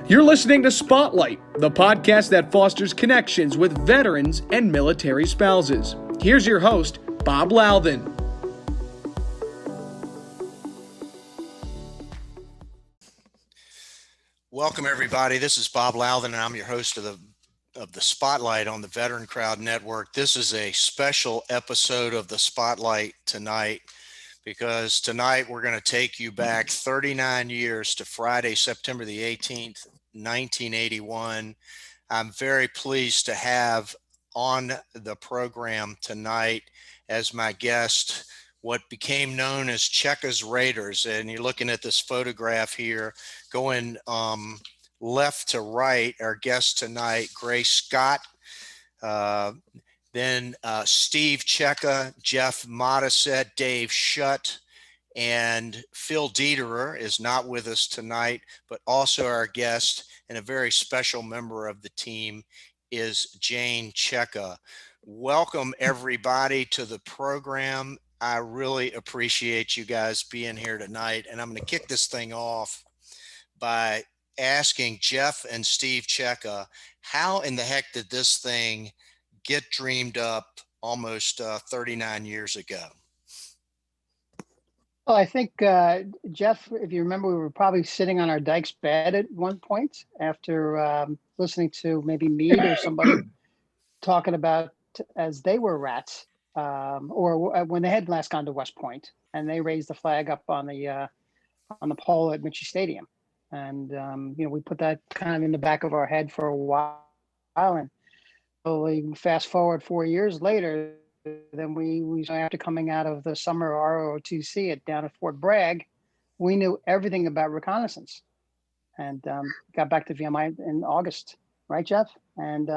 You're listening to Spotlight, the podcast that fosters connections with veterans and military spouses. Here's your host, Bob Louthen. Welcome, everybody. This is Bob Louthen, and I'm your host of the Spotlight on the Veteran Crowd Network. This is a special episode of the Spotlight tonight, because tonight we're going to take you back 39 years to Friday, September the 18th, 1981. I'm very pleased to have on the program tonight as my guest what became known as Checca's Raiders. And you're looking at this photograph here going left to right. Our guest tonight, Gray Scott, then Steve Checca, Jeff Modisett, Dave Shutt, and Phil Dederer is not with us tonight, but also our guest and a very special member of the team is Jane Checca. Welcome, everybody, to the program. I really appreciate you guys being here tonight, and I'm going to kick this thing off by asking Jeff and Steve Checca, how in the heck did this thing get dreamed up almost 39 years ago? Well, I think, Jeff, if you remember, we were probably sitting on our Dyke's bed at one point after listening to maybe Meade or somebody talking about as they were rats, or when they had last gone to West Point, and they raised the flag up on the pole at Mitchie Stadium. And, we put that kind of in the back of our head for a while. And so we fast forward 4 years later, then we after coming out of the summer ROTC down at Fort Bragg, we knew everything about reconnaissance, and got back to VMI in August, right, Jeff? And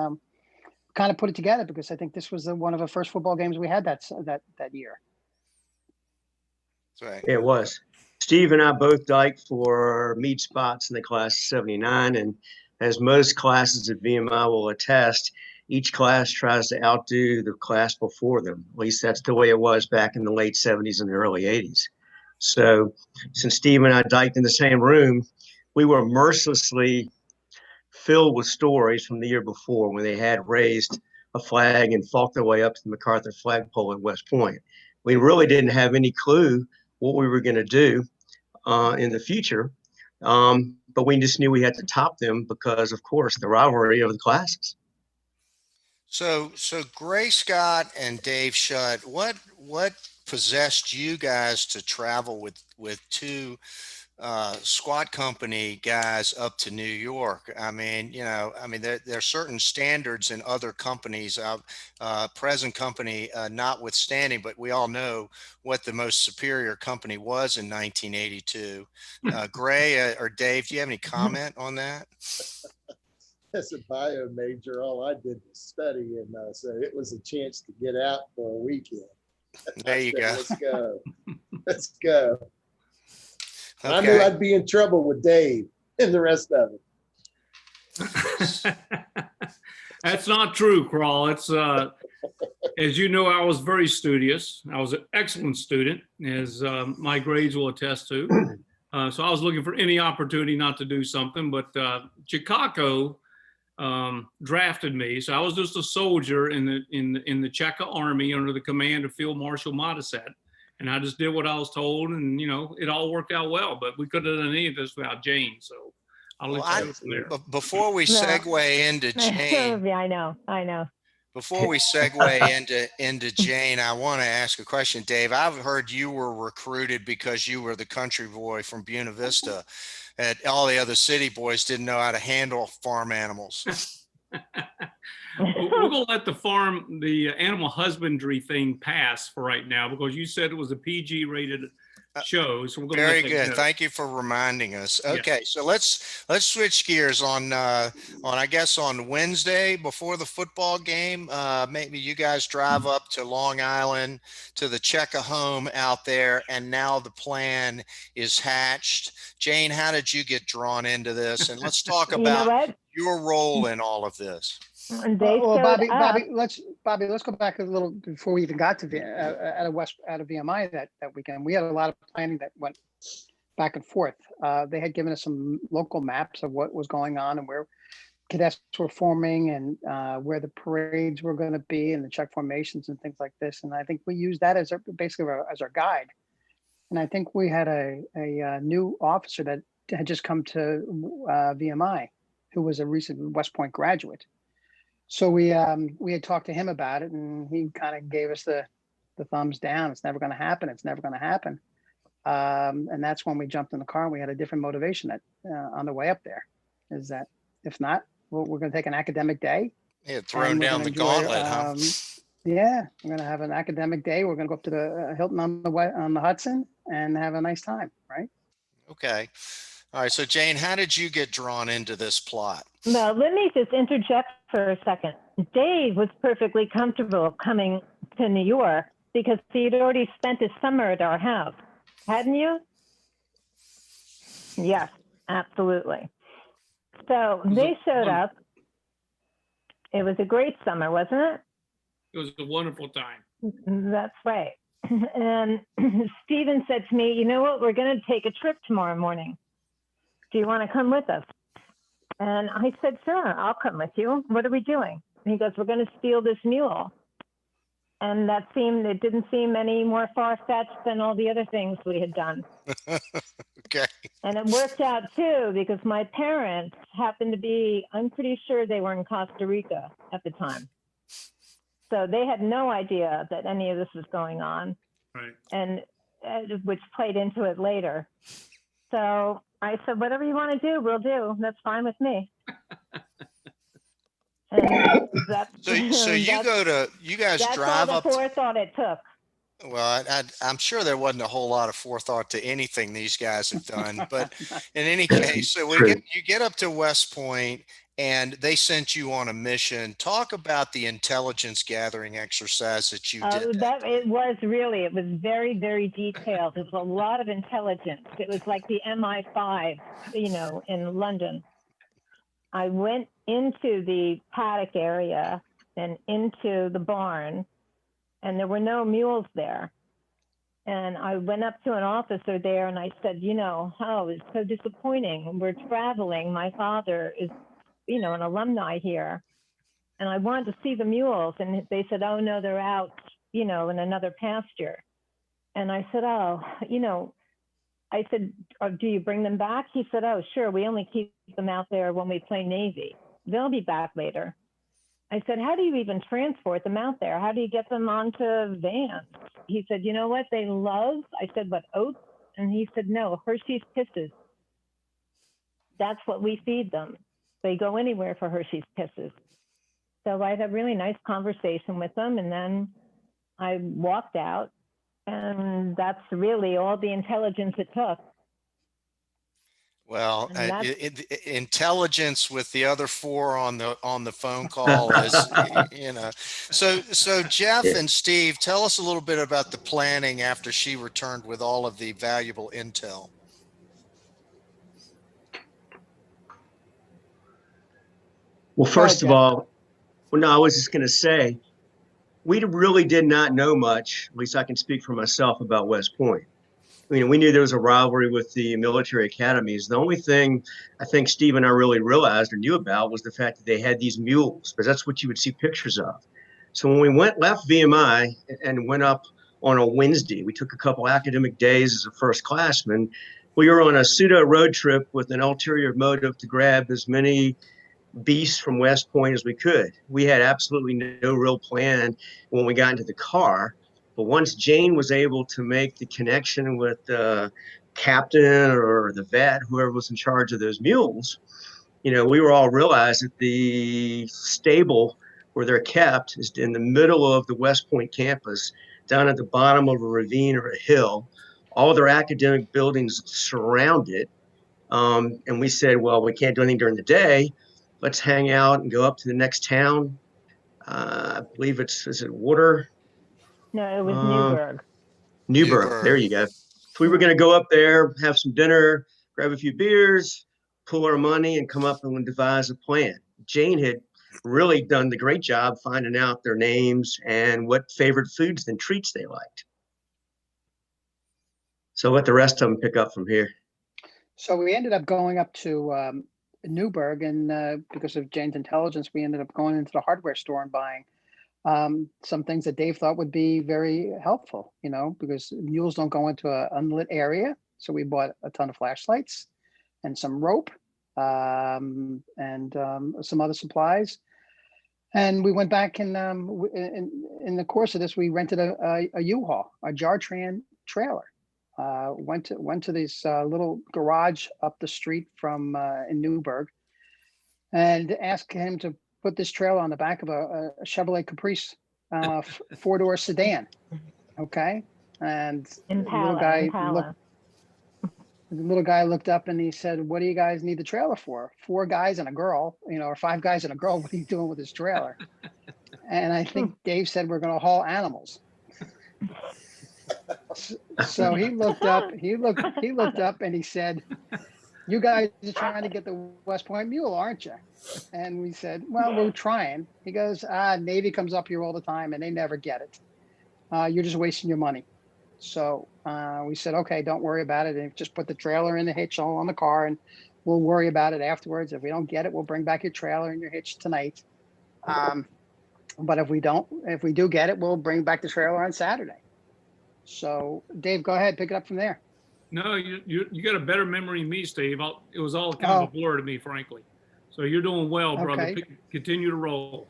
kind of put it together because I think this was one of the first football games we had that year. That's right. It was. Steve and I both dyked for meat spots in the class of 79, and as most classes at VMI will attest, each class tries to outdo the class before them. At least that's the way it was back in the late 70s and the early 80s. So since Steve and I dyked in the same room, we were mercilessly filled with stories from the year before when they had raised a flag and fought their way up to the MacArthur flagpole at West Point. We really didn't have any clue what we were going to do in the future, but we just knew we had to top them because, of course, the rivalry of the classes. So Gray Scott and Dave Shutt, what possessed you guys to travel with two squad company guys up to New York? I mean, there are certain standards in other companies, present company notwithstanding, but we all know what the most superior company was in 1982. Gray or Dave, do you have any comment on that? As a bio major, all I did was study, and so it was a chance to get out for a weekend. There you go. Let's go. Let's go. Okay. I knew I'd be in trouble with Dave and the rest of it. That's not true, Crawl. It's as you know, I was very studious. I was an excellent student, as my grades will attest to. So I was looking for any opportunity not to do something, but Chicago drafted me. So I was just a soldier in the Checca Army under the command of Field Marshal Modisett. And I just did what I was told, and it all worked out well. But we couldn't have done any of this without Jane. So I'll let you go from there. Before we segue into Jane, yeah, I know. Before we segue into Jane, I want to ask a question, Dave. I've heard you were recruited because you were the country boy from Buena Vista, and all the other city boys didn't know how to handle farm animals. We're going to let the animal husbandry thing pass for right now, because you said it was a PG rated show. So we're going Very to good. Thank you for reminding us. Okay, yeah. So let's switch gears on I guess on Wednesday before the football game. Maybe you guys drive up to Long Island to the Checca home out there, and now the plan is hatched. Jane, how did you get drawn into this? And let's talk about your role in all of this. Well, Bobby, let's go back a little before we even got to out of VMI that weekend. We had a lot of planning that went back and forth. They had given us some local maps of what was going on and where cadets were forming and where the parades were going to be and the check formations and things like this. And I think we used that as basically as our guide. And I think we had a new officer that had just come to VMI, who was a recent West Point graduate. So we had talked to him about it, and he kind of gave us the thumbs down. It's never going to happen. It's never going to happen. And that's when we jumped in the car and we had a different motivation on the way up there. Is that if not, we're going to take an academic day. Yeah, throwing down the gauntlet, huh? Yeah, we're going to have an academic day. We're going to go up to the Hilton on the Hudson and have a nice time, right? Okay. All right. So Jane, how did you get drawn into this plot? Well, let me just interject for a second. Dave was perfectly comfortable coming to New York because he'd already spent his summer at our house. Hadn't you? Yes, absolutely. So they showed up. It was a great summer, wasn't it? It was a wonderful time. That's right. And Stephen said to me, you know what, we're going to take a trip tomorrow morning. Do you want to come with us? And I said, sure, I'll come with you. What are we doing? And he goes, we're going to steal this mule. And it didn't seem any more far-fetched than all the other things we had done. Okay. And it worked out too, because my parents happened to be, I'm pretty sure they were in Costa Rica at the time. So they had no idea that any of this was going on. Right. And which played into it later. So I said, whatever you want to do, we'll do. That's fine with me. And So you guys drive up. That's all the forethought it took. Well, I'm sure there wasn't a whole lot of forethought to anything these guys have done, but in any case, so you get up to West Point and they sent you on a mission. Talk about the intelligence gathering exercise that you did. It was very, very detailed. It was a lot of intelligence. It was like the MI5, in London. I went into the paddock area and into the barn, and there were no mules there. And I went up to an officer there and I said, it's so disappointing. We're traveling. My father is, an alumni here. And I wanted to see the mules. And they said, oh, no, they're out, in another pasture. And I said, do you bring them back? He said, oh, sure. We only keep them out there when we play Navy. They'll be back later. I said, how do you even transport them out there? How do you get them onto vans? He said, you know what they love? I said, what, oats? And he said, no, Hershey's Kisses. That's what we feed them. They go anywhere for Hershey's Kisses. So I had a really nice conversation with them, and then I walked out, and that's really all the intelligence it took. Well, intelligence with the other four on the phone call is, So Jeff and Steve, tell us a little bit about the planning after she returned with all of the valuable intel. Well, first of all, I was just going to say, we really did not know much, at least I can speak for myself, about West Point. We knew there was a rivalry with the military academies. The only thing I think Steve and I really realized or knew about was the fact that they had these mules, because that's what you would see pictures of. So when we left VMI and went up on a Wednesday, we took a couple academic days as a first-classman. We were on a pseudo road trip with an ulterior motive to grab as many beasts from West Point as we could. We had absolutely no real plan when we got into the car. But once Jane was able to make the connection with the captain or the vet, whoever was in charge of those mules, we were all realized that the stable where they're kept is in the middle of the West Point campus, down at the bottom of a ravine or a hill. All their academic buildings surround it. And we said, well, we can't do anything during the day. Let's hang out and go up to the next town. I believe is it Water? No, it was Newburgh. Newburgh, there you go. So we were going to go up there, have some dinner, grab a few beers, pool our money, and come up and devise a plan. Jane had really done the great job finding out their names and what favorite foods and treats they liked. So let the rest of them pick up from here. So we ended up going up to Newburgh, and because of Jane's intelligence, we ended up going into the hardware store and buying some things that Dave thought would be very helpful, because mules don't go into an unlit area. So we bought a ton of flashlights and some rope and some other supplies. And we went back and in the course of this, we rented a U-Haul, a Jartran trailer. Went to this little garage up the street from in Newburgh, and asked him to put this trailer on the back of a Chevrolet Caprice 4-door sedan. Okay, and Impala. The little guy looked up and he said, "What do you guys need the trailer for? 4 guys and a girl, or 5 guys and a girl. What are you doing with this trailer?" And I think Dave said, "We're going to haul animals." So he looked up and he said, "You guys are trying to get the West Point Mule, aren't you?" And we said, "Well, we're trying." He goes, "Navy comes up here all the time and they never get it. You're just wasting your money." So we said, "Okay, don't worry about it. And just put the trailer in the hitch all on the car and we'll worry about it afterwards. If we don't get it, we'll bring back your trailer and your hitch tonight. But if we do get it, we'll bring back the trailer on Saturday." So Dave, go ahead, pick it up from there. No, you got a better memory than me, Steve. It was all kind of a blur to me, frankly. So you're doing well, brother. Okay. Continue to roll.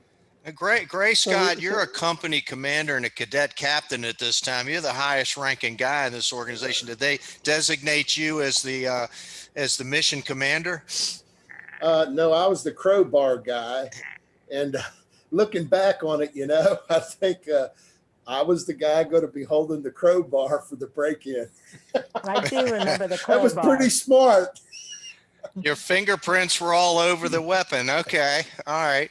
Gray Scott, you're a company commander and a cadet captain at this time. You're the highest ranking guy in this organization. Did they designate you as the mission commander? No, I was the crowbar guy. And looking back on it, I think I was the guy going to be holding the crowbar for the break-in. I do remember the crowbar. That was pretty smart. Your fingerprints were all over the weapon. Okay. All right.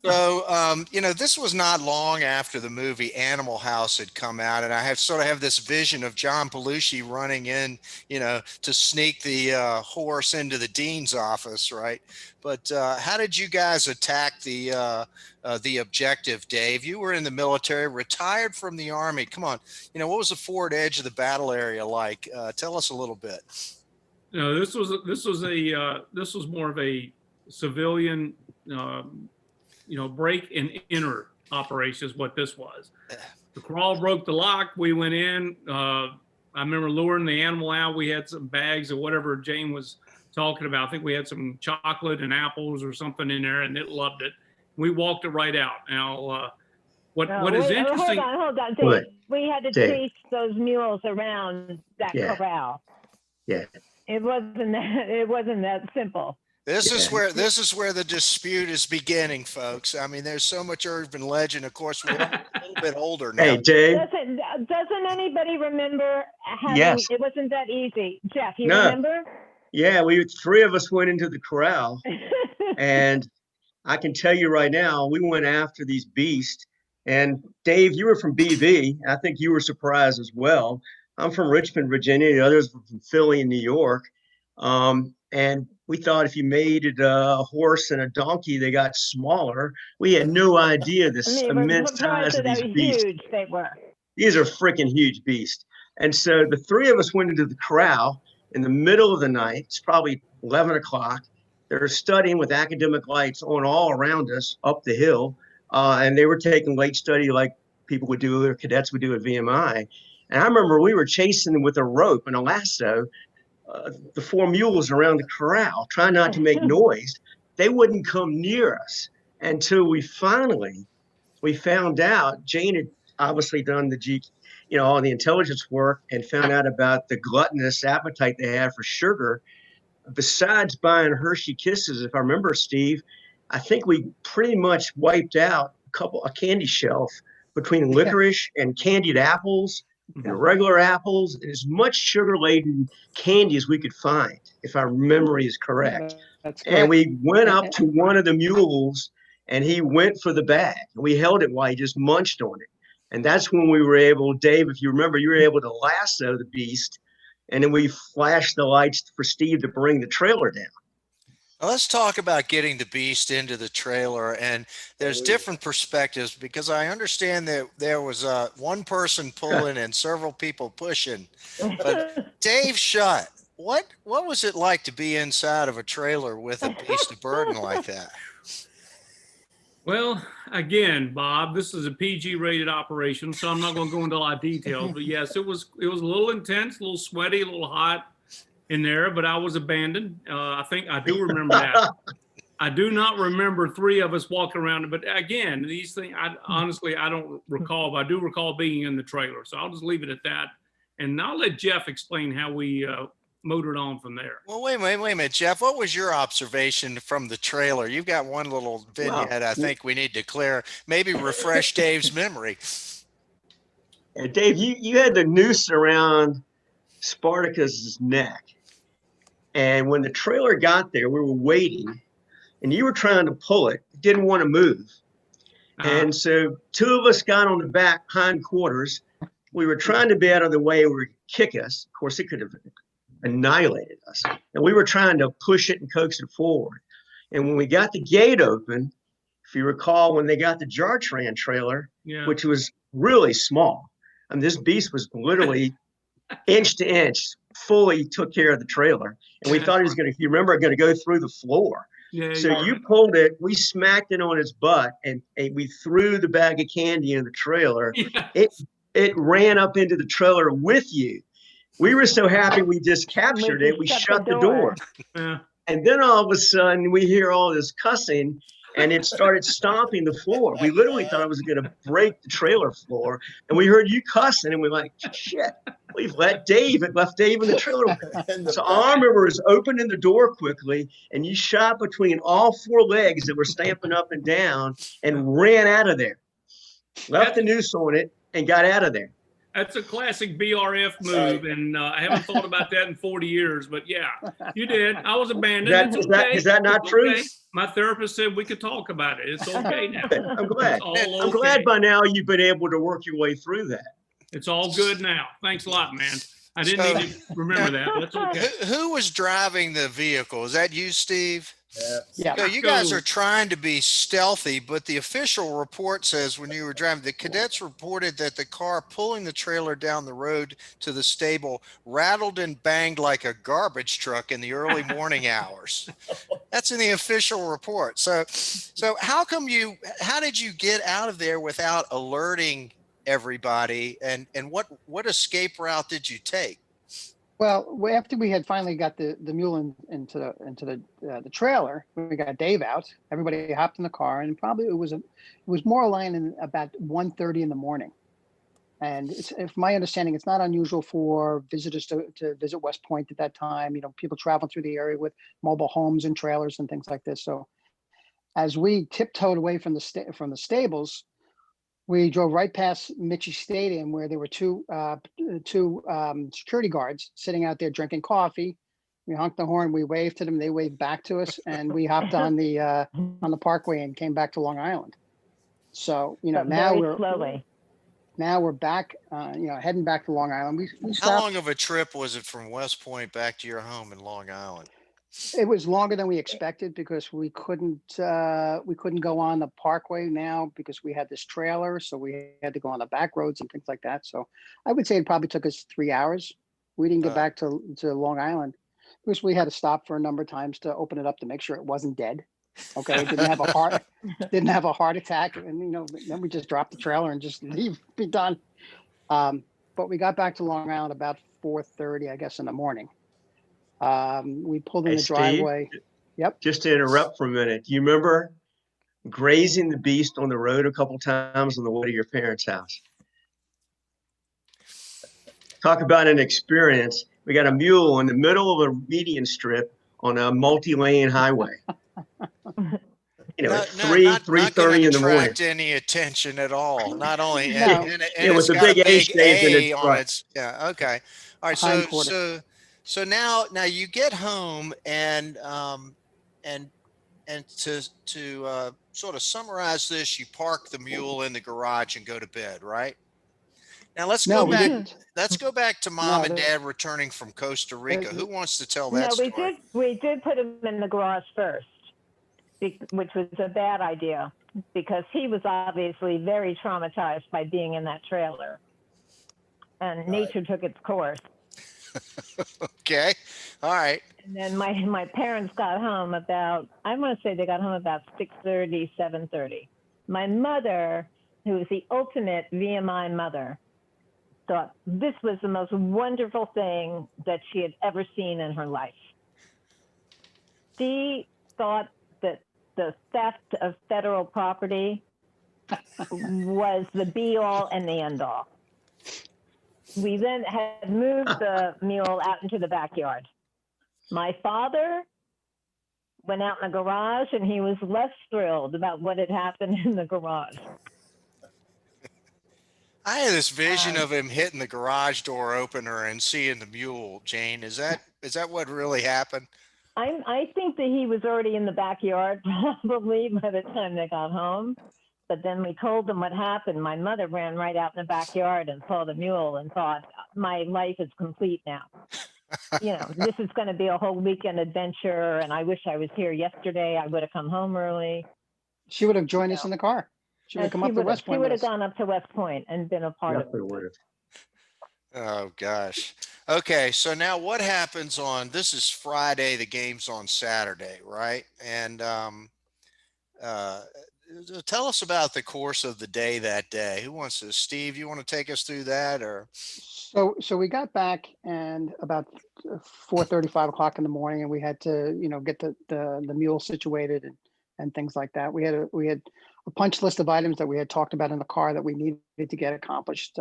So, this was not long after the movie Animal House had come out, and I have this vision of John Belushi running in, to sneak the horse into the dean's office, right? But how did you guys attack the objective, Dave? You were in the military, retired from the Army. Come on, what was the forward edge of the battle area like? Tell us a little bit. No, this was more of a civilian, break and enter operation is what this was. The crawl broke the lock. We went in. I remember luring the animal out. We had some bags of whatever Jane was talking about. I think we had some chocolate and apples or something in there, and it loved it. We walked it right out. Now, what is interesting? Hold on, Dave. We had to chase those mules around that corral. Yeah. It wasn't that simple. This is where the dispute is beginning, folks. I mean, there's so much urban legend. Of course, we're a little bit older now. Hey, Dave. Doesn't anybody remember having? Yes. It wasn't that easy. Jeff, you remember? Yeah, 3 of us went into the corral, and I can tell you right now, we went after these beasts. And Dave, you were from BV. I think you were surprised as well. I'm from Richmond, Virginia. The others were from Philly and New York. And we thought if you mated a horse and a donkey, they got smaller. We had no idea the immense size of these beasts. Huge they were. These are freaking huge beasts. And so the 3 of us went into the corral in the middle of the night. It's probably 11 o'clock. They're studying with academic lights on all around us up the hill. And they were taking late study like people would do, or cadets would do at VMI. And I remember we were chasing them with a rope and a lasso, the 4 mules around the corral, trying not to make noise. They wouldn't come near us until we found out. Jane had obviously done all the intelligence work and found out about the gluttonous appetite they had for sugar. Besides buying Hershey Kisses, if I remember, Steve, I think we pretty much wiped out a candy shelf between licorice and candied apples and regular apples and as much sugar-laden candy as we could find, if our memory is correct. And we went up to one of the mules and he went for the bag. We held it while he just munched on it. And that's when we were able, Dave, if you remember, you were able to lasso the beast. And then we flashed the lights for Steve to bring the trailer down. Now let's talk about getting the beast into the trailer. And there's different perspectives, because I understand that there was one person pulling and several people pushing. But Dave Shutt, what was it like to be inside of a trailer with a beast of burden like that? Well, again, Bob, this is a PG rated operation, so I'm not going to go into a lot of details. But yes, it was a little intense, a little sweaty, a little hot in there. But I was abandoned. I think I do remember that. I do not remember 3 of us walking around. But again, these things, honestly, I don't recall. But I do recall being in the trailer. So I'll just leave it at that. And I'll let Jeff explain how we motored on from there. Well, wait a minute, Jeff. What was your observation from the trailer? You've got one little vignette I think we need to clear. Maybe refresh Dave's memory. And Dave, you had the noose around Spartacus's neck. And when the trailer got there, we were waiting, and you were trying to pull it, didn't want to move. And so 2 of us got on the back hindquarters. We were trying to be out of the way where it could kick us. Of course, it could have annihilated us. And we were trying to push it and coax it forward. And when we got the gate open, if you recall, when they got the Jartran trailer, which was really small, and this beast was literally inch to inch, fully took care of the trailer. And we thought he was going to, if you remember, going to go through the floor. So you pulled it, we smacked it on his butt, and we threw the bag of candy in the trailer. It ran up into the trailer with you. We were so happy we just captured it. We shut the door. And then all of a sudden we hear all this cussing, and it started stomping the floor. We literally thought it was going to break the trailer floor. And we heard you cussing, and we're like, shit, we've left Dave in the trailer. So all I remember is opening the door quickly, and you shot between all 4 legs that were stamping up and down and ran out of there. Left the noose on it and got out of there. That's a classic BRF move, and I haven't thought about that in 40 years. But yeah, you did. I was abandoned. Is that not true? Okay. My therapist said we could talk about it. It's okay now. I'm glad. I'm Okay. glad by now you've been able to work your way through that. It's all good now. Thanks a lot, man. I didn't need to remember that. That's okay. Who was driving the vehicle? Is that you, Steve? Yeah. So you guys are trying to be stealthy, but the official report says when you were driving, the cadets reported that the car pulling the trailer down the road to the stable rattled and banged like a garbage truck in the early morning hours. That's in the official report. So how did you get out of there without alerting everybody? And what escape route did you take? Well, after we had finally got the mule into the trailer, we got Dave out. Everybody hopped in the car, and probably it was more aligned in about 1:30 in the morning. And if my understanding, it's not unusual for visitors to visit West Point at that time. You know, people traveling through the area with mobile homes and trailers and things like this. So, as we tiptoed away from the stables, we drove right past Mitchie Stadium, where there were two security guards sitting out there drinking coffee. We honked the horn, we waved to them, they waved back to us, and we hopped on the parkway and came back to Long Island. So now we're back, heading back to Long Island. We stopped. How long of a trip was it from West Point back to your home in Long Island? It was longer than we expected because we couldn't go on the parkway now because we had this trailer, so we had to go on the back roads and things like that. So I would say it probably took us 3 hours. We didn't get back to Long Island because we had to stop for a number of times to open it up to make sure it wasn't dead. Okay, it didn't have a heart attack, and then we just dropped the trailer and just be done. But we got back to Long Island about 4:30, I guess, in the morning. We pulled in the driveway. Steve, yep. Just to interrupt for a minute, do you remember grazing the beast on the road a couple times on the way to your parents' house? Talk about an experience. We got a mule in the middle of a median strip on a multi-lane highway. At 3:30 in the morning. Attract any attention at all. Not only No. and with it's a got big A on front. its. Yeah. Okay. All right. So now you get home and to sort of summarize this, you park the mule in the garage and go to bed, right? Now let's go back. Let's go back to Mom and Dad returning from Costa Rica. Who wants to tell that story? We did put him in the garage first, which was a bad idea because he was obviously very traumatized by being in that trailer, and nature took its course. Okay. All right. And then my parents got home about, I want to say they got home about 6:30, 7:30. My mother, who was the ultimate VMI mother, thought this was the most wonderful thing that she had ever seen in her life. She thought that the theft of federal property was the be all and the end all. We then had moved the mule out into the backyard. My father went out in the garage and he was less thrilled about what had happened in the garage. I had this vision of him hitting the garage door opener and seeing the mule. Jane, is that what really happened? I think that he was already in the backyard probably by the time they got home. But then we told them what happened. My mother ran right out in the backyard and saw the mule and thought, my life is complete now. This is going to be a whole weekend adventure. And I wish I was here yesterday. I would have come home early. She would have joined us in the car. She would have come up to West Point. She would have gone up to West Point and been a part of it. Oh, gosh. Okay, so now what happens this is Friday, the game's on Saturday, right? And tell us about the course of the day that day. Who wants to? Steve, you want to take us through that, or? So we got back and about 4:30, 5 o'clock in the morning, and we had to, get the mule situated and things like that. We had a punch list of items that we had talked about in the car that we needed to get accomplished.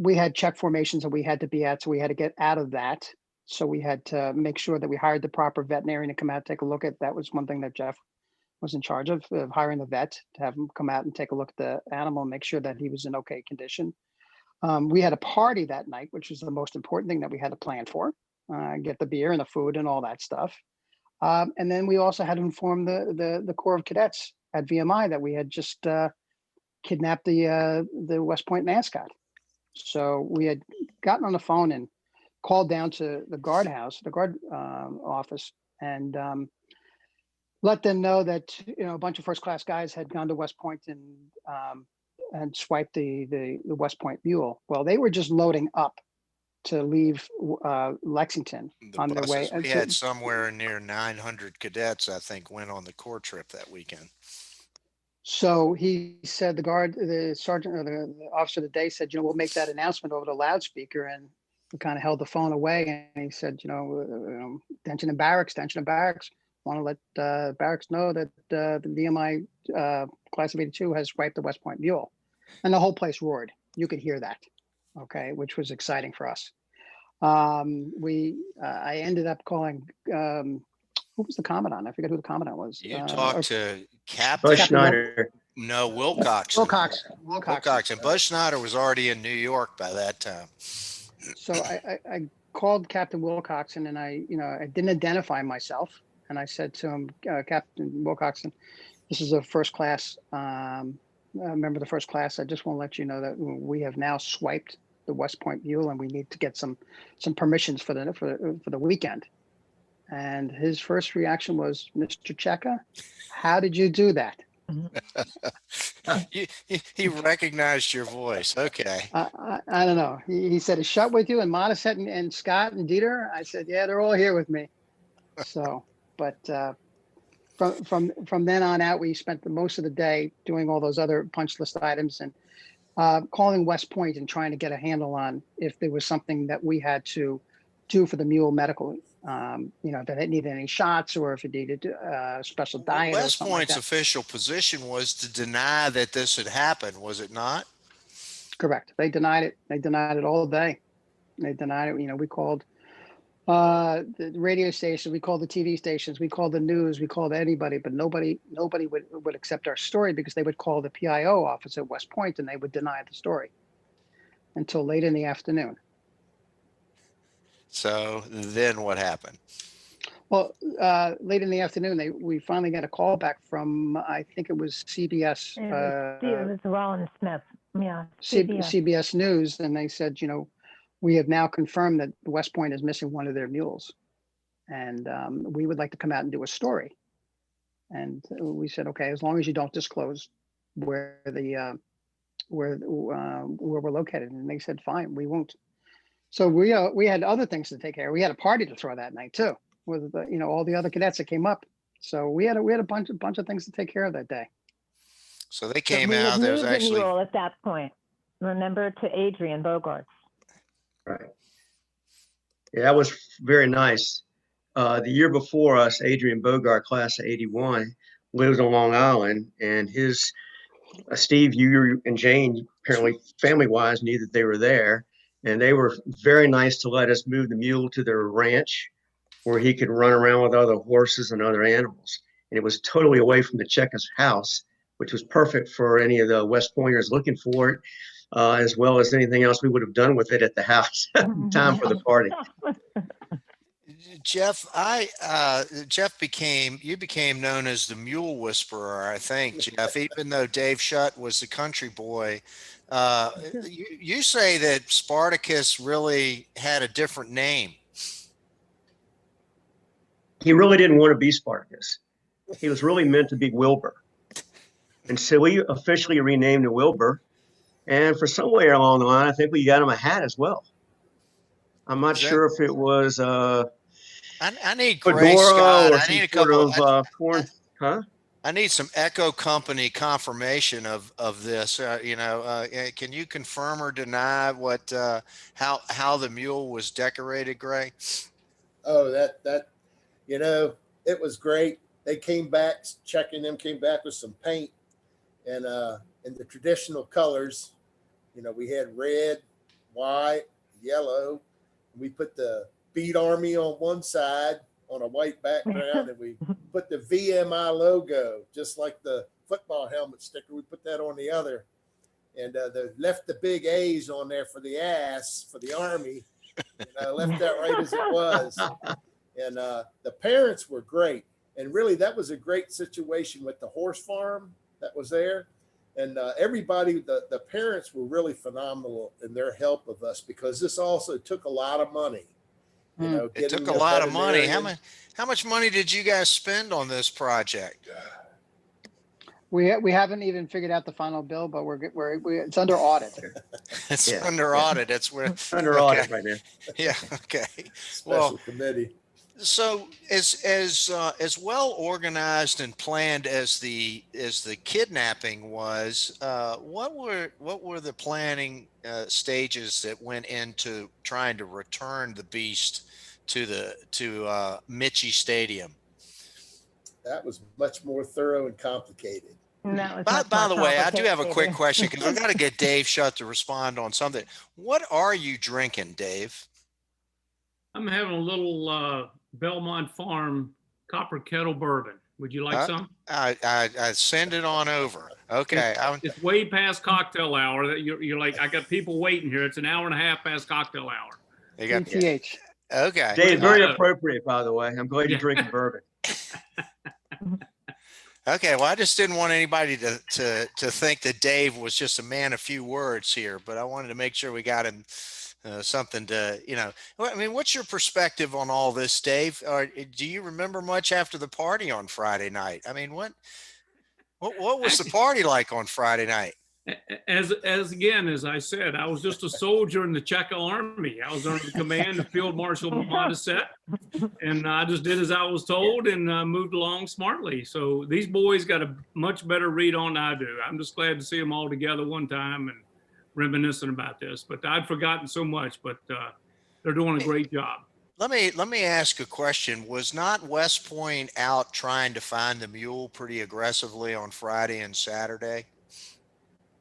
We had check formations that we had to be at, so we had to get out of that. So we had to make sure that we hired the proper veterinarian to come out, take a look at. That was one thing that Jeff was in charge of hiring the vet to have him come out and take a look at the animal and make sure that he was in okay condition. We had a party that night, which was the most important thing that we had to plan for, get the beer and the food and all that stuff. And then we also had to inform the Corps of Cadets at VMI that we had just kidnapped the West Point mascot. So we had gotten on the phone and called down to the guard office, and let them know that a bunch of first class guys had gone to West Point and swiped the West Point mule. Well, they were just loading up to leave Lexington on their way. We had somewhere near 900 cadets, I think, went on the Corps trip that weekend. So he said, the sergeant or the officer of the day said, we'll make that announcement over the loudspeaker, and we kind of held the phone away, and he said, tension in barracks. Want to let barracks know that the VMI Class of 82 has swiped the West Point mule. And the whole place roared. You could hear that, okay, which was exciting for us. I ended up calling, who was the commandant? I forget who the commandant was. You talked to Captain Buzz Schneider. No, Wilcox. Wilcox. And Buzz Schneider was already in New York by that time. So I called Captain Wilcoxon, and I didn't identify myself. And I said to him, Captain Wilcoxon, this is a first class, member of the first class. I just want to let you know that we have now swiped the West Point mule, and we need to get some permissions for the weekend. And his first reaction was, Mr. Checca, how did you do that? He recognized your voice. Okay. I don't know. He said, is Shutt with you, and Modisett and Scott and Dederer? I said, yeah, they're all here with me. So, but from then on out, we spent the most of the day doing all those other punch list items and calling West Point and trying to get a handle on if there was something that we had to do for the mule medical. That it needed any shots, or if it needed special diet. West Point's official position was to deny that this had happened, was it not? Correct. They denied it. They denied it all day. They denied it. We called the radio stations, we called the TV stations, we called the news, we called anybody, but nobody would accept our story, because they would call the PIO office at West Point and they would deny the story until late in the afternoon. So then what happened? Well, late in the afternoon, we finally got a call back from, I think it was CBS. It was Rollin Smith. Yeah. CBS News. And they said, we have now confirmed that West Point is missing one of their mules. And we would like to come out and do a story. And we said, okay, as long as you don't disclose where we're located. And they said, fine, we won't. So we had other things to take care of. We had a party to throw that night too, with the, all the other cadets that came up. So we had a bunch of things to take care of that day. So they But came we had out. There was moved the actually mule at that point. Remember, to Adrian Bogarts. Right. Yeah, that was very nice. The year before us, Adrian Bogart, class of 81, lives on Long Island, and his Steve, you and Jane, apparently family-wise, knew that they were there, and they were very nice to let us move the mule to their ranch where he could run around with other horses and other animals. And it was totally away from the Checca's house, which was perfect for any of the West Pointers looking for it, as well as anything else we would have done with it at the house. Time for the party. Jeff, you became known as the Mule Whisperer, I think, Jeff, even though Dave Shutt was the country boy. You say that Spartacus really had a different name. He really didn't want to be Spartacus. He was really meant to be Wilbur. And so we officially renamed him Wilbur. And for somewhere along the line, I think we got him a hat as well. I'm not sure if it was I need Gray Scott. I need a couple of corn, huh? I need some Echo Company confirmation of this. Can you confirm or deny what how the mule was decorated, Gray? Oh, that it was great. They came back, checking them came back with some paint and in the traditional colors. We had red, white, yellow. We put the Beat Army on one side on a white background, and we put the VMI logo, just like the football helmet sticker. We put that on the other, and they left the big A's on there for the ass for the Army. And I left that right as it was. And the parents were great, and really that was a great situation with the horse farm that was there. And everybody, the parents were really phenomenal in their help of us, because this also took a lot of money. It took a lot of money. How much money did you guys spend on this project? We haven't even figured out the final bill, but it's under audit. It's under audit. It's under audit right now. Yeah. Okay. Special committee. So as well organized and planned as the kidnapping was, what were the planning stages that went into trying to return the beast to Mitchie Stadium? That was much more thorough and complicated. By the way, I do have a quick question, because I've got to get Dave Shutt to respond on something. What are you drinking, Dave? I'm having a little Belmont Farm Copper Kettle bourbon. Would you like some? I send it on over. Okay. It's way past cocktail hour. That you're like, I got people waiting here. It's an hour and a half past cocktail hour. You got ETH. Okay. Dave, very appropriate, by the way. I'm glad you're drinking bourbon. Okay, well, I just didn't want anybody to think that Dave was just a man of few words here, but I wanted to make sure we got him something to, I mean, what's your perspective on all this, Dave? Or do you remember much after the party on Friday night? I mean, what was the party like on Friday night? As I said, I was just a soldier in the Checca Army. I was under the command of Field Marshal Modisett, and I just did as I was told and moved along smartly. So these boys got a much better read on than I do. I'm just glad to see them all together one time and reminiscing about this. But I'd forgotten so much, but they're doing a great job. Let me ask a question. Was not West Point out trying to find the mule pretty aggressively on Friday and Saturday?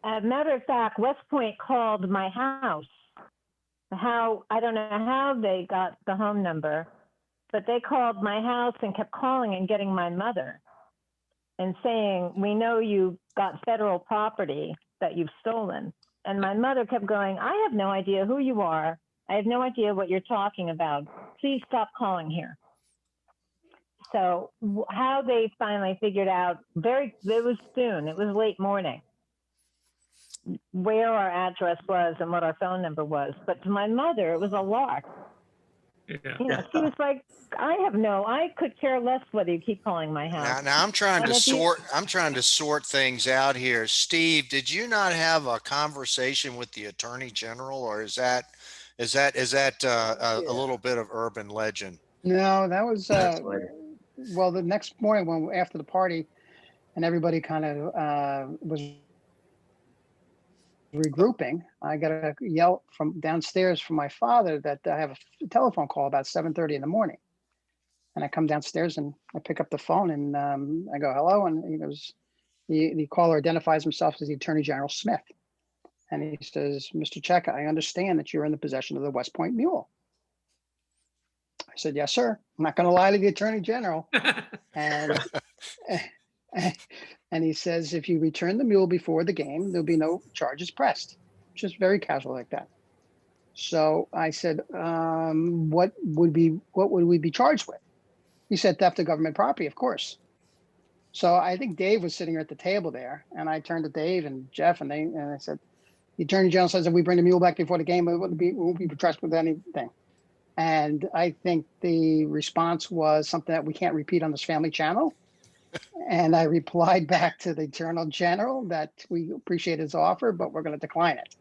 As a matter of fact, West Point called my house. I don't know how they got the home number, but they called my house and kept calling and getting my mother and saying, "We know you got federal property that you've stolen." And my mother kept going, "I have no idea who you are. I have no idea what you're talking about. Please stop calling here." So how they finally figured out, it was soon, it was late morning, where our address was and what our phone number was. But to my mother, it was a lark. Yeah. She was like, I could care less whether you keep calling my house. Now I'm trying to sort things out here. Steve, did you not have a conversation with the Attorney General, or is that Is that a Yeah. little bit of urban legend? No, that was, That's later. well, the next morning when after the party and everybody kind of was regrouping, I got a yell from downstairs from my father that I have a telephone call about 7:30 in the morning. And I come downstairs and I pick up the phone and I go, hello. And he goes, the caller identifies himself as the Attorney General Smith. And he says, Mr. Checca, I understand that you're in the possession of the West Point Mule. I said, yes, sir. I'm not going to lie to the Attorney General. And and he says, if you return the mule before the game, there'll be no charges pressed. Just very casual like that. So I said, what would we be charged with? He said, theft of government property, of course. So I think Dave was sitting at the table there, and I turned to Dave and Jeff, and I said, the Attorney General says if we bring the mule back before the game, we won't be charged with anything. And I think the response was something that we can't repeat on this family channel. And I replied back to the Attorney General that we appreciate his offer, but we're going to decline it.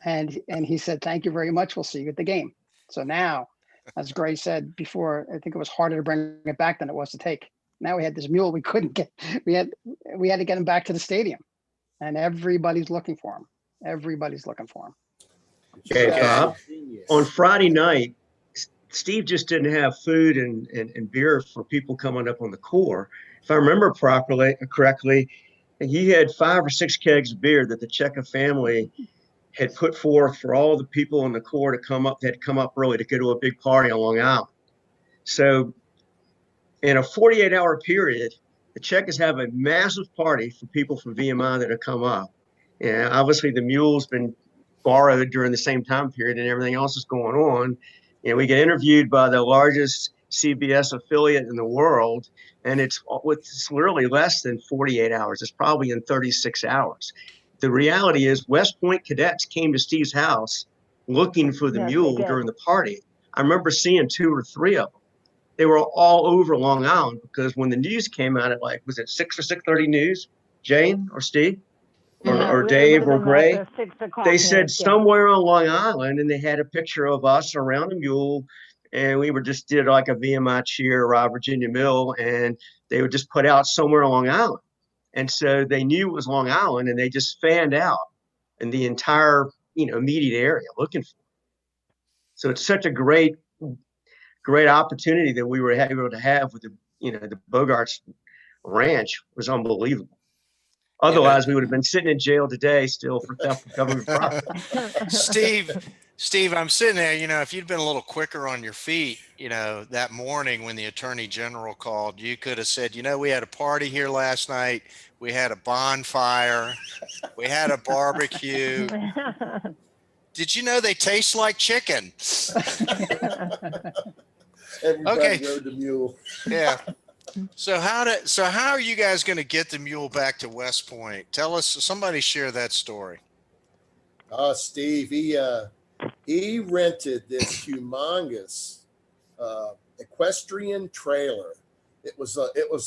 And he said, thank you very much. We'll see you at the game. So now, as Gray said before, I think it was harder to bring it back than it was to take. Now we had this mule we couldn't get. We had to get him back to the stadium, and everybody's looking for him. Everybody's looking for him. Okay, Okay. Bob. Genius. On Friday night, Steve just didn't have food and beer for people coming up on the core. If I remember correctly, he had 5 or 6 kegs of beer that the Checca family had put forth for all the people on the core to come up. They had to come up early to go to a big party on Long Island. So in a 48-hour period, the Checcas have a massive party for people from VMI that have come up. And obviously the mule's been borrowed during the same time period and everything else is going on. And we get interviewed by the largest CBS affiliate in the world, and it's literally less than 48 hours. It's probably in 36 hours. The reality is West Point cadets came to Steve's house looking for the Yes, they mule did. during the party. I remember seeing 2 or 3 of them. They were all over Long Island because when the news came out at was it 6 or 6:30 news, Jane or Steve or, Yeah, or it Dave would've or been Gray? like the 6 o'clock They said news, yeah. somewhere on Long Island, and they had a picture of us around the mule, and we just did like a VMI cheer, Rah Virginia Mil, and they would just put out somewhere on Long Island. And so they knew it was Long Island, and they just fanned out in the entire, immediate area looking for it. So it's such a great opportunity that we were able to have with the Bogarts ranch was unbelievable. Otherwise, we would have been sitting in jail today still for theft of government property. Steve, I'm sitting there, if you'd been a little quicker on your feet, that morning when the Attorney General called, you could have said, we had a party here last night. We had a bonfire. We had a barbecue. Did you know they taste like chicken? Everybody Okay. rode the mule. Yeah. So how are you guys going to get the mule back to West Point? Tell us, somebody share that story. Steve, he rented this humongous equestrian trailer. It was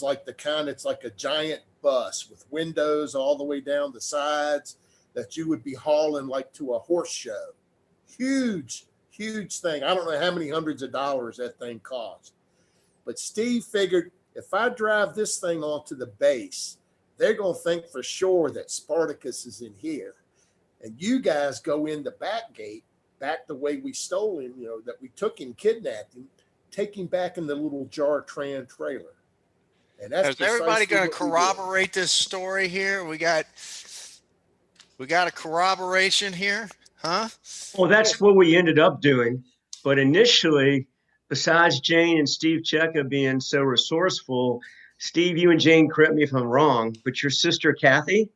like it's like a giant bus with windows all the way down the sides that you would be hauling like to a horse show. Huge thing. I don't know how many hundreds of dollars that thing cost. But Steve figured if I drive this thing onto the base, they're going to think for sure that Spartacus is in here. And you guys go in the back gate, back the way we stole him, that we took him, kidnapped him, take him back in the little jar tran trailer. And that's Is everybody precisely going to what we did. corroborate this story here? We got a corroboration here, huh? Well, that's what we ended up doing. But initially, besides Jane and Steve Checca being so resourceful, Steve, you and Jane, correct me if I'm wrong, but your sister Kathy,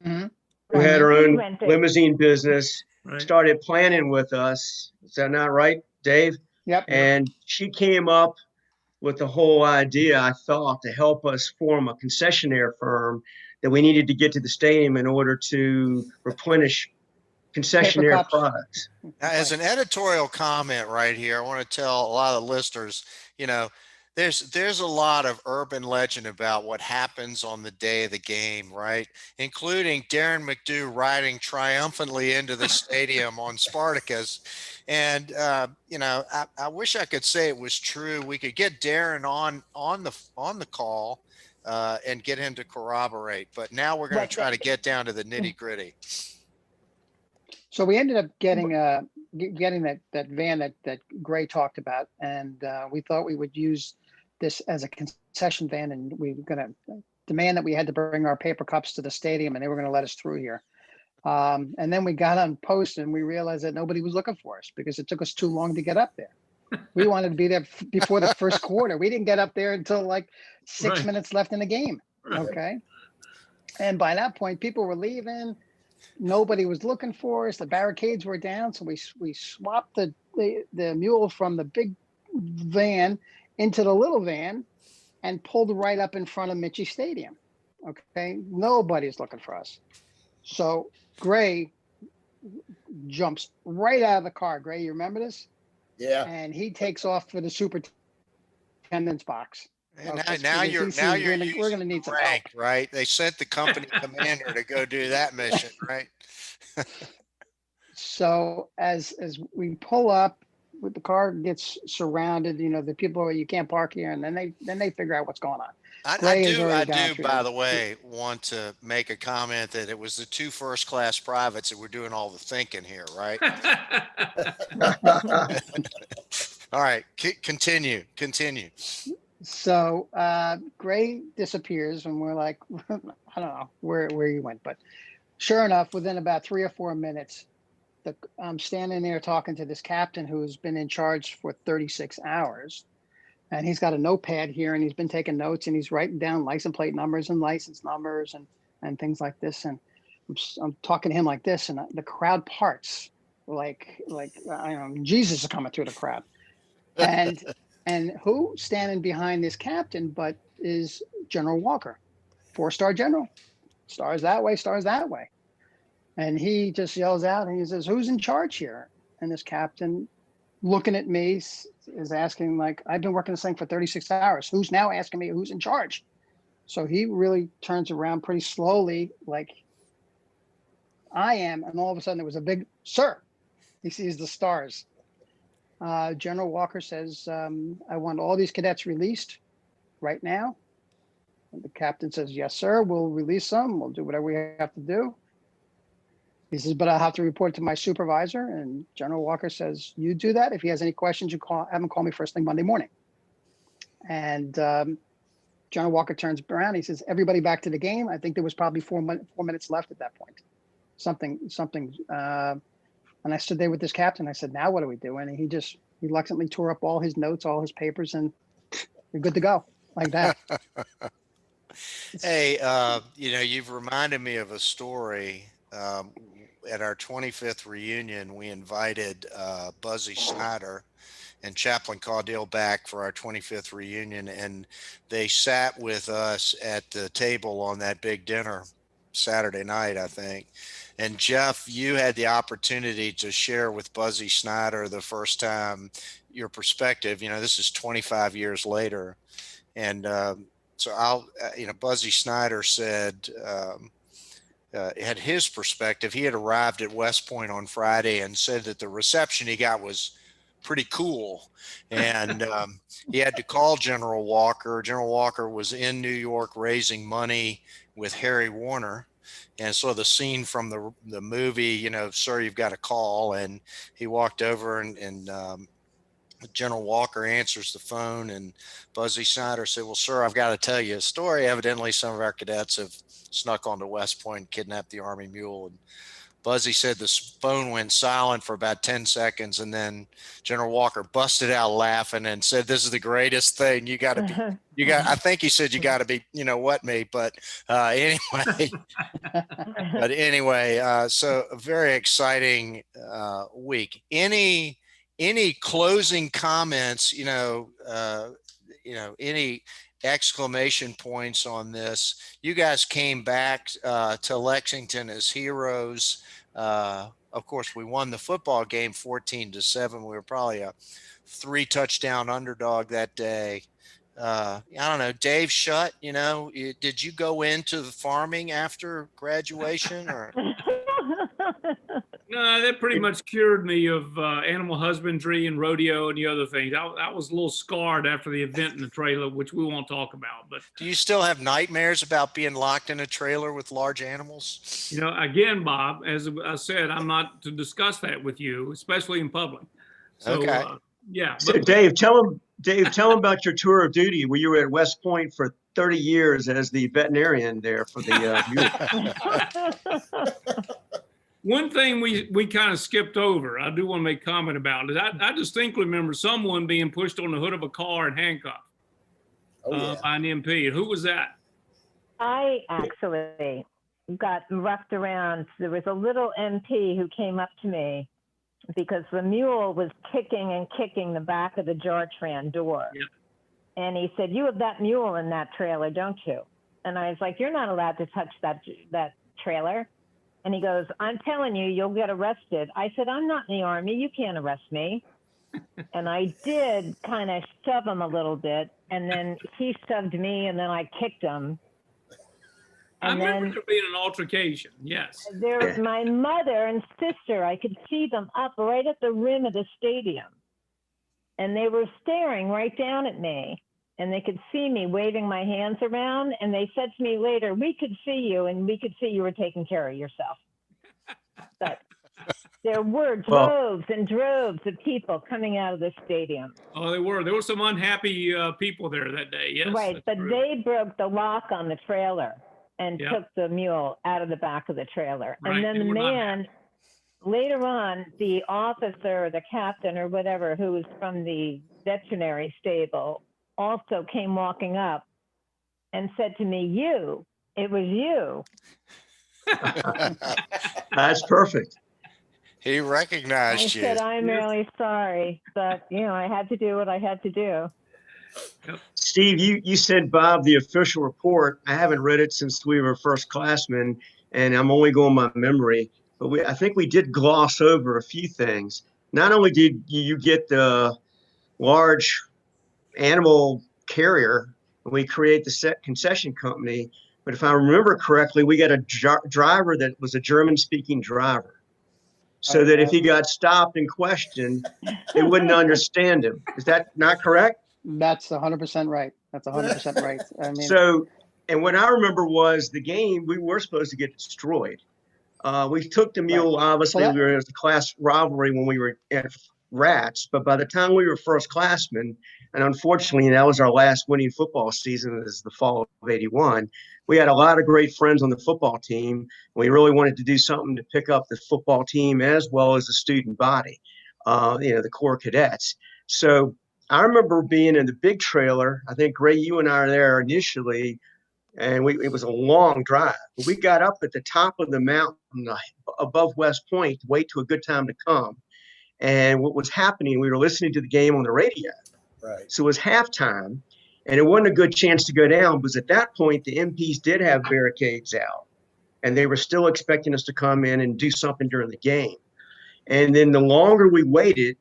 Mhm. who had her She own rented. limousine business, Right. started planning with us. Is that not right, Dave? Yep. And she came up with the whole idea, I thought, to help us form a concessionaire firm that we needed to get to the stadium in order to replenish concessionaire cups. products. Now, as an editorial comment right here, I want to tell a lot of listeners, There's a lot of urban legend about what happens on the day of the game, right? Including Darren McDew riding triumphantly into the stadium on Spartacus. And I wish I could say it was true. We could get Darren on the call and get him to corroborate. But now we're going to But try to get down to the nitty gritty. So we ended up getting that van that Gray talked about, and we thought we would use this as a concession van, and we were going to demand that we had to bring our paper cups to the stadium, and they were going to let us through here. And then we got on post, and we realized that nobody was looking for us because it took us too long to get up there. We wanted to be there before the first quarter. We didn't get up there until like 6 Right. minutes left in the game. Okay. And by that point, people were leaving. Nobody was looking for us. The barricades were down. So we swapped the mule from the big van into the little van and pulled right up in front of Mitchie Stadium. Okay. Nobody's looking for us. So Gray jumps right out of the car. Gray, you remember this? Yeah. And he takes off for the superintendent's box. And Okay, now because you're he sees now we're you're gonna- we're using gonna need the some help. rank, right? They sent the company commander to go do that mission, right? So as we pull up, the car gets surrounded. The people are, you can't park here, and then they figure out what's going on. I Gray has do, already gone through by the- the way, want to make a comment that it was the two first-class privates that were doing all the thinking here, right? All right, continue. So Gray disappears, and we're like, I don't know where he went, but sure enough, within about 3 or 4 minutes, I'm standing there talking to this captain who's been in charge for 36 hours. And he's got a notepad here, and he's been taking notes, and he's writing down license plate numbers and license numbers and things like this. And I'm talking to him like this, and the crowd parts like I don't know, Jesus is coming through the crowd. And who standing behind this captain but is General Walker, 4-star general, stars that way. And he just yells out and he says, "Who's in charge here?" And this captain, looking at me, is asking, like, I've been working this thing for 36 hours. Who's now asking me who's in charge? So he really turns around pretty slowly, like I am. And all of a sudden there was a big "sir." He sees the stars. General Walker says, "I want all these cadets released right now." And the captain says, "Yes, sir. We'll release them. We'll do whatever we have to do." He says, "But I'll have to report to my supervisor." And General Walker says, "You do that. If he has any questions, have him call me first thing Monday morning." And General Walker turns around. He says, "Everybody back to the game." I think there was probably 4 minutes left at that point. Something. And I stood there with this captain. I said, "Now what do we do?" And he just reluctantly tore up all his notes, all his papers, and we're good to go, like that. Hey, you've reminded me of a story. At our 25th reunion, we invited Buzzy Snyder and Chaplain Caudill back for our 25th reunion, and they sat with us at the table on that big dinner Saturday night, I think. And Jeff, you had the opportunity to share with Buzzy Snyder the first time your perspective. This is 25 years later. And so Buzzy Snyder said, had his perspective. He had arrived at West Point on Friday and said that the reception he got was pretty cool. And he had to call General Walker. General Walker was in New York raising money with Harry Warner. And so the scene from the movie, "Sir, you've got a call." And he walked over and General Walker answers the phone, and Buzzy Snyder said, "Well, sir, I've got to tell you a story. Evidently, some of our cadets have snuck onto West Point and kidnapped the Army Mule." And Buzzy said the phone went silent for about 10 seconds, and then General Walker busted out laughing and said, "This is the greatest thing. I think he said, you got to be, me." But anyway, so a very exciting week. Any closing comments, any exclamation points on this? You guys came back to Lexington as heroes. Of course, we won the football game 14-7. We were probably a 3 touchdown underdog that day. I don't know, Dave Shutt, did you go into the farming after graduation or? No, that pretty much cured me of animal husbandry and rodeo and the other things. I was a little scarred after the event in the trailer, which we won't talk about. But Do you still have nightmares about being locked in a trailer with large animals? again, Bob, as I said, I'm not to discuss that with you, especially in public. So, Okay. yeah. So But Dave, tell him about your tour of duty where you were at West Point for 30 years as the veterinarian there for the mule. one thing we kind of skipped over, I do want to make comment about it. I distinctly remember someone being pushed on the hood of a car and handcuffed by an MP. Who was that? I actually got roughed around. There was a little MP who came up to me because the mule was kicking and kicking the back of the Jartran door. Yep. And he said, "You have that mule in that trailer, don't you?" And I was like, "You're not allowed to touch that trailer." And he goes, "I'm telling you, you'll get arrested." I said, "I'm not in the Army. You can't arrest me." And I did kind of shove him a little bit. And then he shoved me, and then I kicked him. I And remember then there being an altercation. Yes. there, my mother and sister, I could see them up right at the rim of the stadium. And they were staring right down at me. And they could see me waving my hands around. And they said to me later, "We could see you, and we could see you were taking care of yourself." But there were droves and droves of people coming out of the stadium. Oh, they were. There were some unhappy people there that day. Yes. Right, but true. they broke the lock on the trailer and Yep. took the mule out of the back of the trailer. Right, And then they the were not man, later on, the officer, the captain or whatever, who was from the veterinary stable, also came walking up and said to me, "It was you." That's perfect. He I recognized you. said, "I'm Yes. really sorry, but I had to do what I had to do." Steve, you sent Bob the official report. I haven't read it since we were first classmen, and I'm only going by memory. But I think we did gloss over a few things. Not only did you get the large animal carrier when we create the concession company, but if I remember correctly, we got a driver that was a German-speaking driver, so that if he got stopped and questioned, they wouldn't understand him. Is that not correct? That's 100% right. That's 100% right. I mean, So, and what I remember was the game, we were supposed to get destroyed. We took the mule, obviously, Well, we were in a class rivalry when we were at Rats, but by the time we were first classmen, and unfortunately, that was our last winning football season, is the fall of '81. We had a lot of great friends on the football team. We really wanted to do something to pick up the football team as well as the student body, the core cadets. So I remember being in the big trailer. I think, Gray, you and I are there initially, and it was a long drive. But we got up at the top of the mountain above West Point to wait till a good time to come. And what was happening, we were listening to the game on the radio. Right. So it was halftime, and it wasn't a good chance to go down because at that point, the MPs did have barricades out, and they were still expecting us to come in and do something during the game. And then the longer we waited,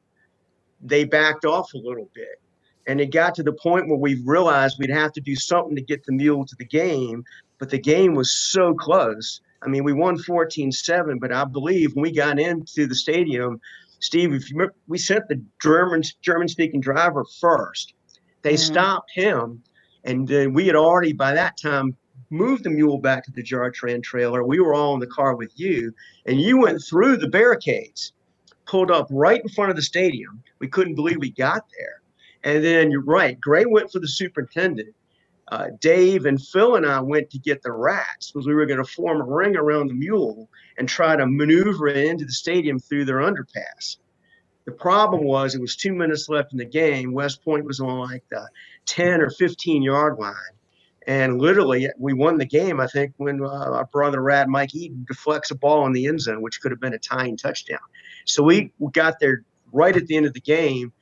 they backed off a little bit. And it got to the point where we realized we'd have to do something to get the mule to the game, but the game was so close. I mean, we won 14-7, but I believe when we got into the stadium, Steve, if you remember, we sent the German-speaking driver first. They stopped him, and then we had already, by that time, moved the mule back to the Jartran trailer. We were all in the car with you, and you went through the barricades, pulled up right in front of the stadium. We couldn't believe we got there. And then you're right, Gray went for the superintendent. Dave and Phil and I went to get the Rats because we were going to form a ring around the mule and try to maneuver it into the stadium through their underpass. The problem was it was 2 minutes left in the game. West Point was on like the 10 or 15-yard line. And literally, we won the game, I think, when our brother Rat, Mike Eaton, deflects a ball in the end zone, which could have been a tying touchdown. So we got there right at the end of the game.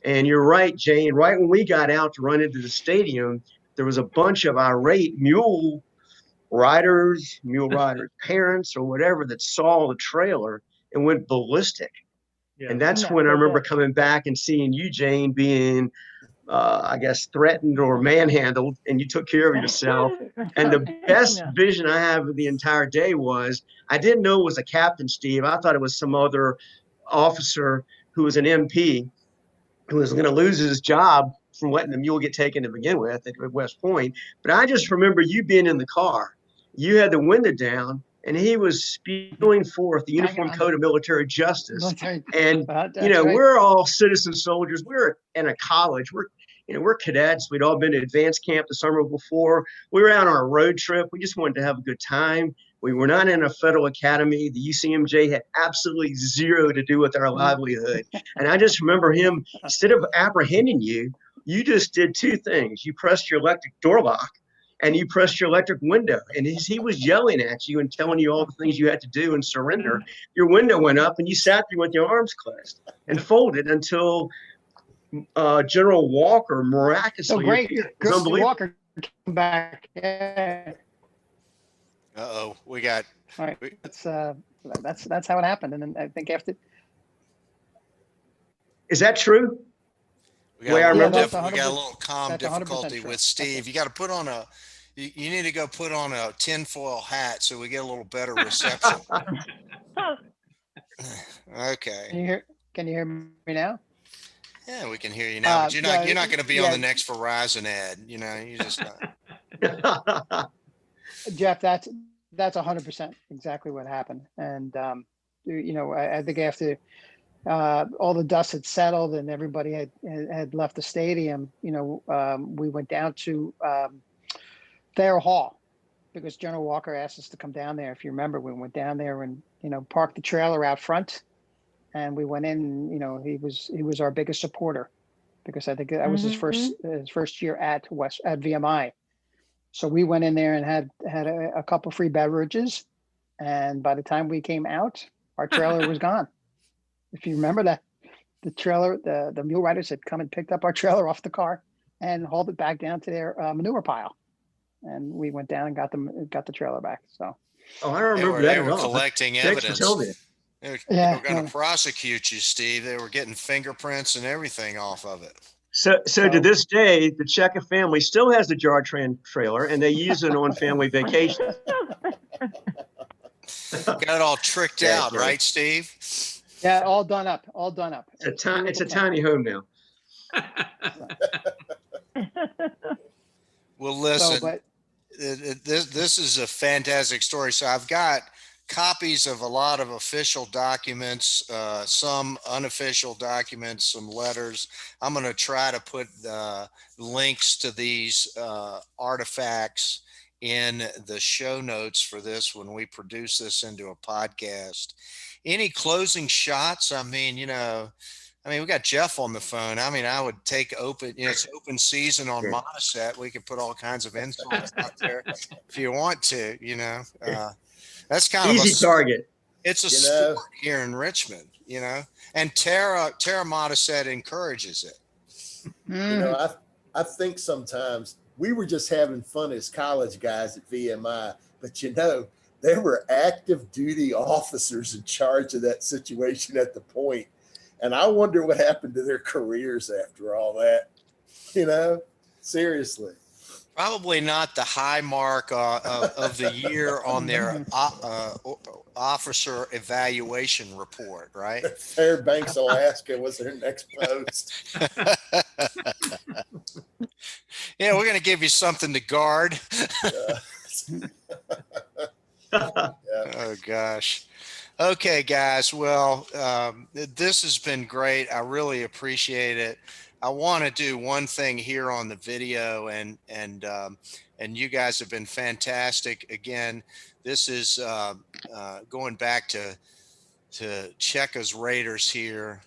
And you're right, Jane, right when we got out to run into the stadium, there was a bunch of irate mule riders, parents, or whatever that saw the trailer and went ballistic. Yeah. And that's when I remember coming back and seeing you, Jane, being I guess, threatened or manhandled, and you took care of yourself. And the best Yeah. vision I have of the entire day was I didn't know it was a Captain Steve. I thought it was some other officer who was an MP who was going to lose his job from letting the mule get taken to begin with at West Point. But I just remember you being in the car. You had the window down, and he was spewing forth the Hanging Uniform on. Code of Military Justice. Military- And That's right. we're all citizen soldiers. We're in a college. We're cadets. We'd all been to advanced camp the summer before. We were out on a road trip. We just wanted to have a good time. We were not in a federal academy. The UCMJ had absolutely zero to do with our livelihood. And I just remember him, instead of apprehending you, you just did two things. You pressed your electric door lock and you pressed your electric window. And as he was yelling at you and telling you all the things you had to do and surrender, your window went up and you sat there with your arms clasped and folded until General Walker miraculously So great. appeared. It was unbelievable. Walker came back. Yeah. Uh-oh, we got, All right. That's how it happened. And then I think after. Is that true? we got, Way I a, little remember. diff- we got a little comm That's 100% difficulty true. with Steve. You got to put on you need to go put on a tinfoil hat so we get a little better reception. Okay. Can you hear me now? Yeah, we can hear you now, but you're not going to be on yeah. the next Verizon ad. You just Jeff, that's 100% exactly what happened. And, I think after all the dust had settled and everybody had left the stadium, we went down to Thayer Hall because General Walker asked us to come down there. If you remember, we went down there and, parked the trailer out front. And we went in, he was our biggest supporter because I think that was his first year at VMI. So we went in there and had a couple free beverages. And by the time we came out, our trailer was gone. If you remember that, the trailer, the mule riders had come and picked up our trailer off the car and hauled it back down to their manure pile. And we went down and got the trailer back. So. Oh, I don't they remember were, that they at were all. collecting Thanks for evidence. telling me. They Yeah, were going to no. prosecute you, Steve. They were getting fingerprints and everything off of it. So to this day, the Checca family still has the jar trailer, and they use it on family vacations. Got it all tricked Yeah, out, yeah. right, Steve? Yeah, all done up. It's a tiny home now. Well, listen, So, but this is a fantastic story. So I've got copies of a lot of official documents, some unofficial documents, some letters. I'm going to try to put links to these artifacts in the show notes for this when we produce this into a podcast. Any closing shots? I mean, we got Jeff on the phone. I mean, I would take it's open season on Sure. Modisett. We could put all kinds of insults out there if you want to, That's kind Easy of target. It's a sport here in Richmond, and Tara Modisett encourages it. I think sometimes we were just having fun as college guys at VMI, but there were active duty officers in charge of that situation at the point. And I wonder what happened to their careers after all that, seriously. Probably not the high mark of the year on their officer evaluation report, right? Fairbanks, Alaska was their next post. Yeah, we're going to give you something to guard. Oh, gosh. Okay, guys. Well, this has been great. I really appreciate it. I want to do one thing here on the video, and you guys have been fantastic. Again, this is going back to Checca's Raiders here.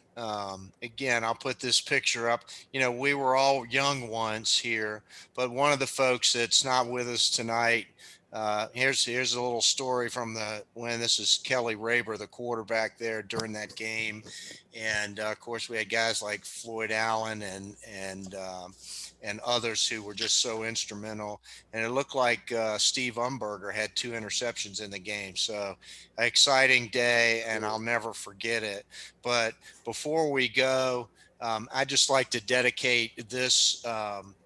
Again, I'll put this picture up. We were all young ones here, but one of the folks that's not with us tonight, here's a little story from when this is Kelly Raber, the quarterback there during that game. And of course we had guys like Floyd Allen and others who were just so instrumental. And it looked like Steve Umberger had 2 interceptions in the game. So exciting day, and I'll never forget it. But before we go, I'd just like to dedicate this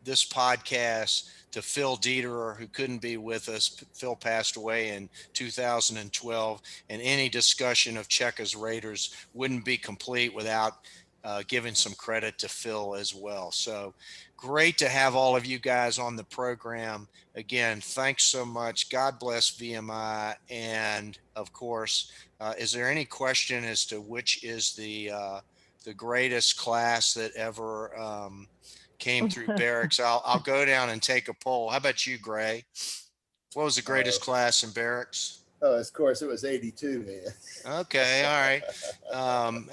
this podcast to Phil Dederer, who couldn't be with us. Phil passed away in 2012, and any discussion of Checca's Raiders wouldn't be complete without giving some credit to Phil as well. So great to have all of you guys on the program. Again, thanks so much. God bless VMI. And of course, is there any question as to which is the greatest class that ever came through barracks? I'll go down and take a poll. How about you, Gray? What was the greatest class in barracks? Oh, of course, it was 82, man. Okay, all right.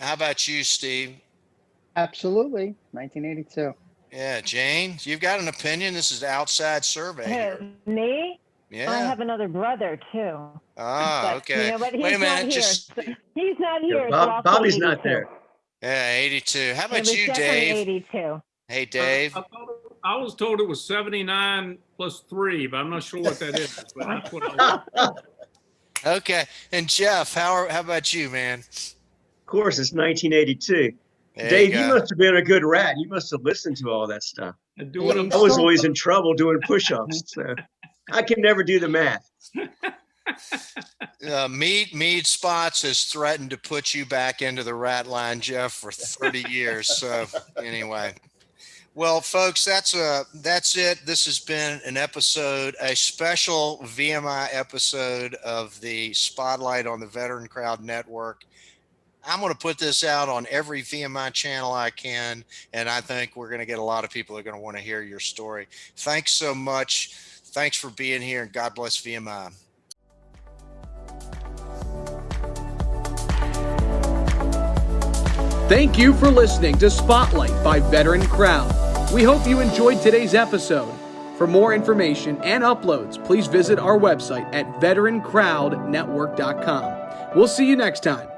How about you, Steve? Absolutely, 1982. Yeah, Jane, you've got an opinion. This is the outside survey here. Me? Yeah. I have another brother too. Ah, But okay. You know what? He's Wait a minute. Not Just here. He's not Yeah, here. so I'll say Bobby's not 82. there. yeah, 82. How It about was you, definitely Dave? 82. Hey, Dave. I was told it was 79 plus 3, but I'm not sure what that is. But that's what I was. Okay. And Jeff, how about you, man? Of course, it's 1982. There Dave, you you go. must have been a good rat. You must have listened to all that stuff. I do what I'm I was always in trouble doing push-ups, so I can never do the math. Mead Spots has threatened to put you back into the rat line, Jeff, for 30 years. So anyway, well, folks, that's it. This has been an episode, a special VMI episode of the Spotlight on the Veteran Crowd Network. I'm going to put this out on every VMI channel I can, and I think we're going to get a lot of people that are going to want to hear your story. Thanks so much. Thanks for being here, and God bless VMI. Thank you for listening to Spotlight by Veteran Crowd. We hope you enjoyed today's episode. For more information and uploads, please visit our website at veterancrowdnetwork.com. We'll see you next time.